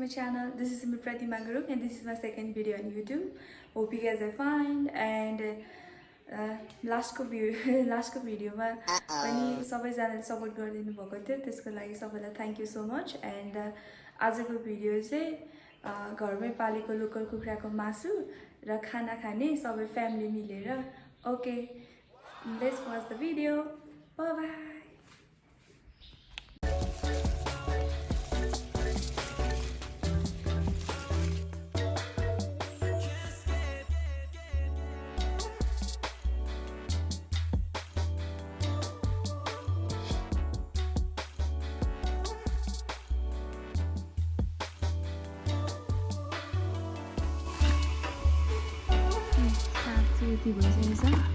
my channel. This is Pratima Group and this is my second video on YouTube. Hope you guys are fine and last को भिडियोमा पनि सबैजनाले support गरिदिनु भएको थियो त्यसको लागि सबैलाई thank you so much and आजको भिडियो चाहिँ घरमै पालेको लोकल कुखुराको मासु र खाना खाने सबै फ्यामिली मिलेर okay let's watch the video bye bye यति भइसकेको छ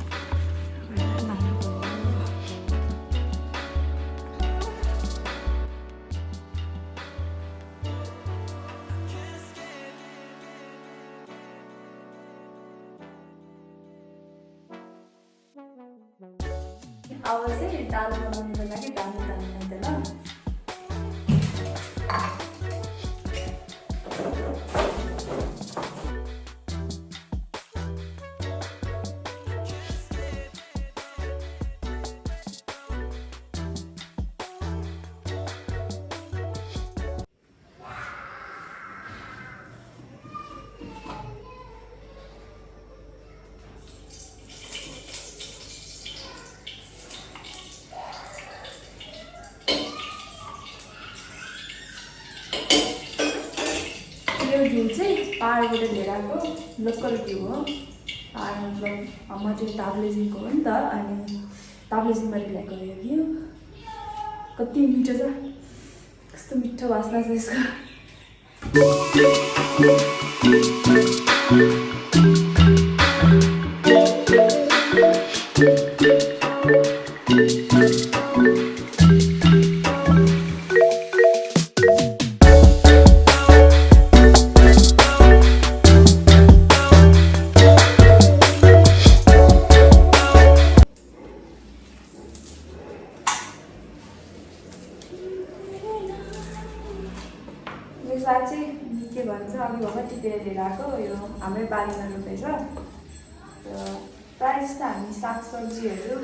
अब चाहिँ दाल बनाउनुको लागि दाल हाल्नु ल घिउ चाहिँ पाहाडबाट लिएर आएको लोकल घिउ हो पाहाड मतलब म चाहिँ ताप्लेजुङको हो नि त अनि ताप्लेजुङबाट ल्याएको यो घिउ कति मिठो छ कस्तो मिठो वासना छ यसको साँच्चै के भन्छ अघि भर्खर टिपेर लिएर आएको यो हाम्रै बारीमा रोपेछ र प्रायः जस्तो हामी सागसब्जीहरू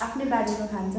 आफ्नै बारीमा खान्छ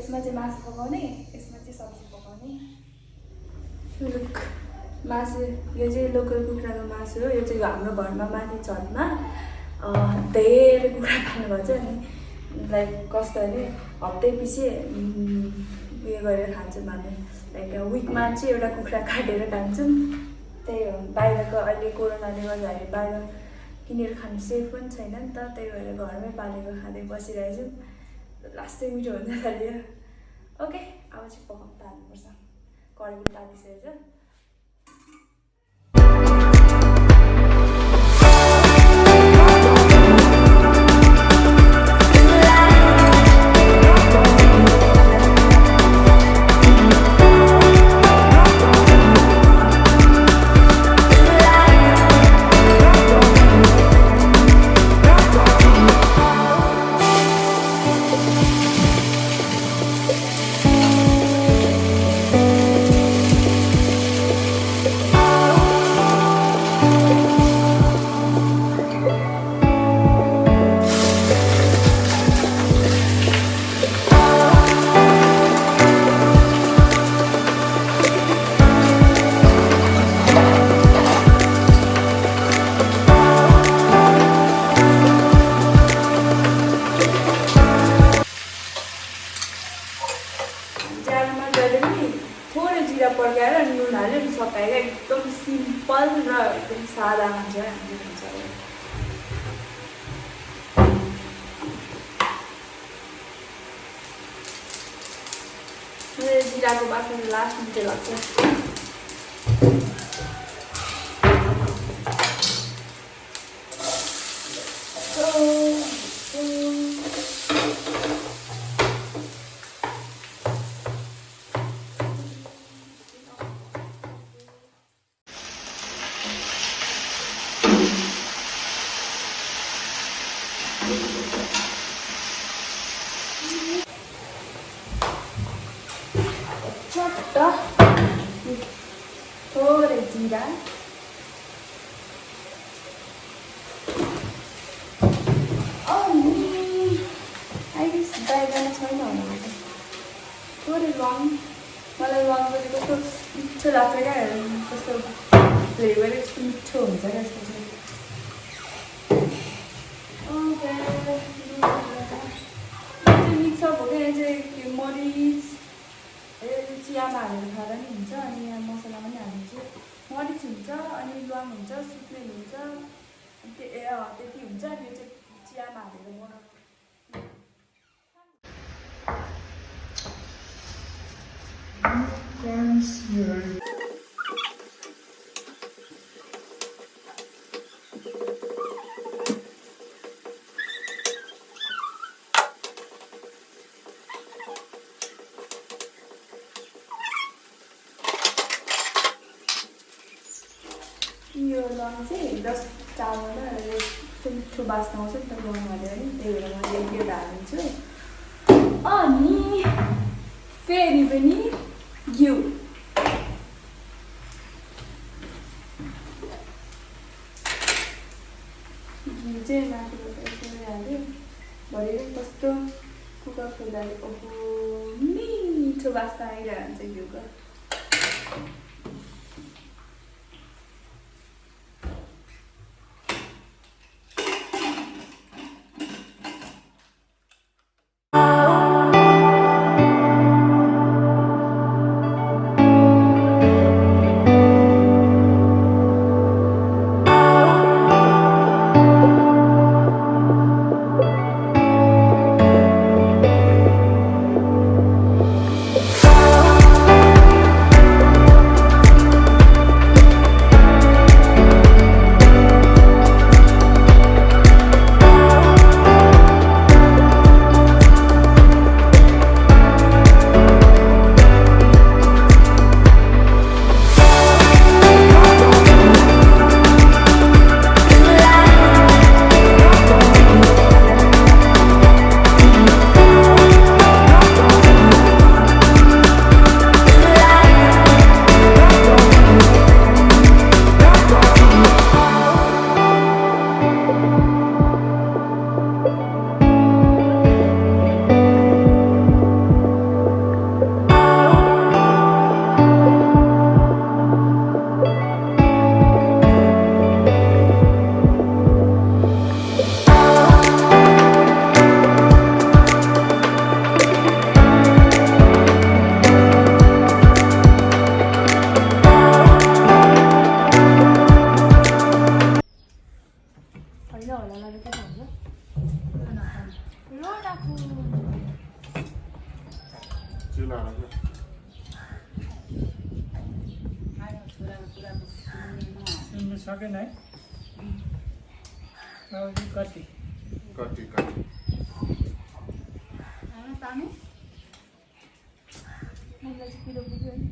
यसमा चाहिँ मासु पकाउने यसमा चाहिँ सब्जी पकाउने लुक मासु यो चाहिँ लोकल कुखुराको मासु हो यो चाहिँ हाम्रो घरमा माथि छतमा धेरै कुखुरा पाल्नुभएको छ अनि लाइक कस्तो अरे हप्तै पछि उयो गरेर खान्छौँ हामी लाइक विकमा चाहिँ एउटा कुखुरा काटेर खान्छौँ त्यही हो बाहिरको अहिले कोरोनाले गर्दाखेरि बाहिर किनेर खानु सेफ पनि छैन नि त त्यही भएर घरमै पालेको खाँदै बसिरहेछौँ लास्टै मिठो हुन्छ थाल्यो ओके अब चाहिँ पकाउनु थाल्नुपर्छ कराई तालिसकेको छ सकाएर एकदम सिम्पल र एकदम सादा हुन्छ हामीले हुन्छ। जिराको बास्ना लास्ट मिठो लाग्छ। थोरै जिरा अहिले बाहिर छैन होला थोरै रङ मलाई रङ पनि कस्तो मिठो लाग्छ क्या कस्तो फ्लेभर कस्तो मिठो हुन्छ क्या यसको चाहिँ मिक्स अप हो क्या यहाँ चाहिँ मरिच चियामा हालेर खाँदा पनि हुन्छ अनि यहाँ मसला पनि हालिदिन्छु मरिच हुन्छ अनि ल्वाङ हुन्छ सुत्ने हुन्छ त्यति हुन्छ अनि यो चाहिँ चियामा हालेर बनाउनु यो ल्वाङ चाहिँ जस्ट चामलमा मिठो बास्ना आउँछ नि त ल्वाङ हालेर नि त्यही भएर मैले यो हालिदिन्छु अनि फेरि पनि घिउ चाहिँ माथिबाट यसरी हाल्यो भरे कस्तो कुकर खोल्दा ओहो मिठो बास्ना आइरहेको हुन्छ घिउको सकेन है कति कति कति पानी मलाई चाहिँ पिरो पुग्यो नि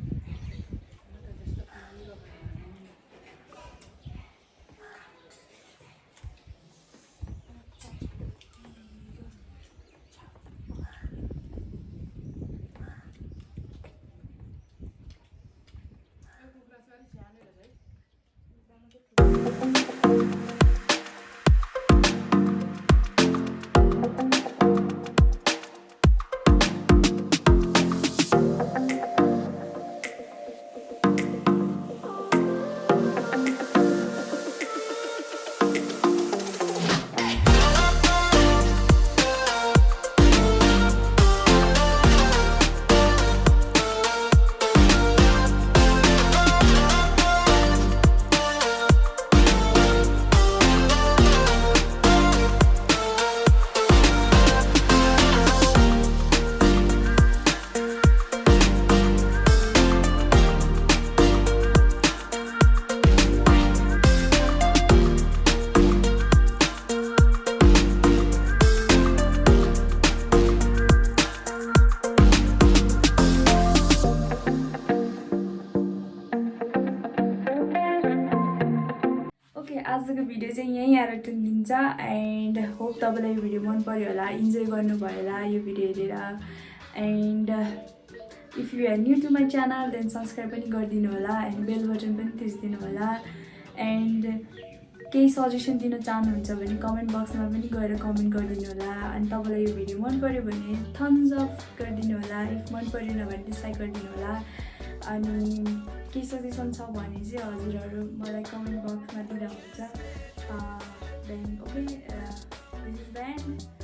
भिडियो चाहिँ यहीँ आएर टुङ्गिन्छ एन्ड होप तपाईँलाई यो भिडियो मन पर्यो होला, इन्जोय गर्नुभयो होला यो भिडियो हेरेर। And if you are new to my channel then subscribe पनि गरिदिनु होला एन्ड बेल बटन पनि थिचिदिनु होला। एन्ड केही सजेसन दिन चाहनुहुन्छ भने कमेन्ट बक्समा पनि गएर कमेन्ट गरिदिनु होला। अनि तपाईँलाई यो भिडियो मन पर्यो भने थम्स अप गरिदिनु होला, इफ मन परेन भने डिसलाइक गरिदिनु होला। अनि केही सजेसन छ भने चाहिँ हजुरहरू मलाई कमेन्ट बक्समा दिँदा हुन्छ। Then okay, this is the and.